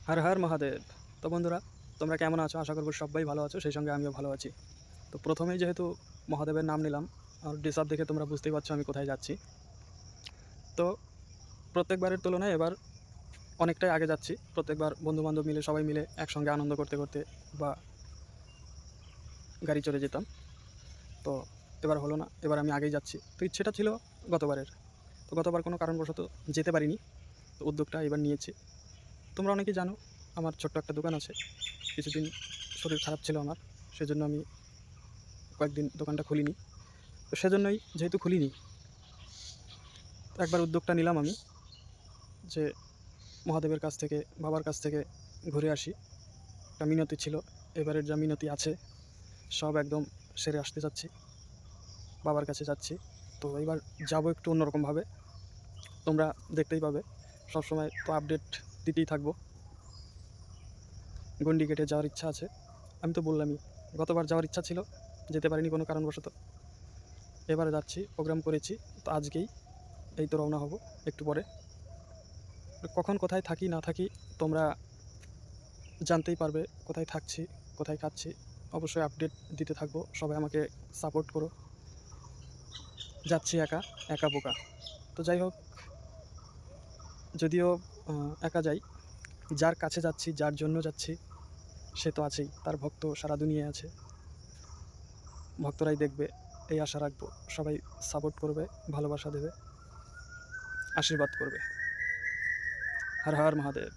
হর হর মহাদেব। তো বন্ধুরা, তোমরা কেমন আছো? আশা করব সবাই ভালো আছো, সেই সঙ্গে আমিও ভালো আছি। তো প্রথমেই যেহেতু মহাদেবের নাম নিলাম, আর ড্রেস দেখে তোমরা বুঝতেই পারছো আমি কোথায় যাচ্ছি। তো প্রত্যেকবারের তুলনায় এবার অনেকটাই আগে যাচ্ছি। প্রত্যেকবার বন্ধুবান্ধব মিলে সবাই মিলে একসঙ্গে আনন্দ করতে করতে বা গাড়ি চড়ে যেতাম। তো এবার হলো না, এবার আমি আগেই যাচ্ছি। তো ইচ্ছেটা ছিল গতবারের, তো গতবার কোনো কারণবশত যেতে পারিনি। তো উদ্যোগটা এবার নিয়েছি। তোমরা অনেকেই জানো আমার ছোট্ট একটা দোকান আছে। কিছুদিন শরীর খারাপ ছিল আমার, সেজন্য আমি কয়েকদিন দোকানটা খুলিনি। তো সেজন্যই যেহেতু খুলিনি, তো একবার উদ্যোগটা নিলাম আমি যে মহাদেবের কাছ থেকে, বাবার কাছ থেকে ঘুরে আসি। একটা মিনতি ছিল, এবারের যা মিনতি আছে সব একদম সেরে আসতে চাচ্ছি, বাবার কাছে যাচ্ছি। তো এবার যাবো একটু অন্যরকমভাবে, তোমরা দেখতেই পাবে। সবসময় তো আপডেট দিতেই থাকবো। গন্ডি কেটে যাওয়ার ইচ্ছা আছে, আমি তো বললামই। গতবার যাওয়ার ইচ্ছা ছিল, যেতে পারিনি কোনো কারণবশত। এবারে যাচ্ছি, প্রোগ্রাম করেছি। তো আজকেই এই তো রওনা হব একটু পরে। কখন কোথায় থাকি না থাকি তোমরা জানতেই পারবে। কোথায় থাকছি, কোথায় খাচ্ছি, অবশ্যই আপডেট দিতে থাকবো। সবাই আমাকে সাপোর্ট করো। যাচ্ছি একা, একা বোকা। তো যাই হোক, যদিও একা যাই, যার কাছে যাচ্ছি, যার জন্য যাচ্ছি, সে তো আছেই। তার ভক্ত সারা দুনিয়ায় আছে, ভক্তরাই দেখবে, এই আশা রাখবো। সবাই সাপোর্ট করবে, ভালোবাসা দেবে, আশীর্বাদ করবে। হর হর মহাদেব।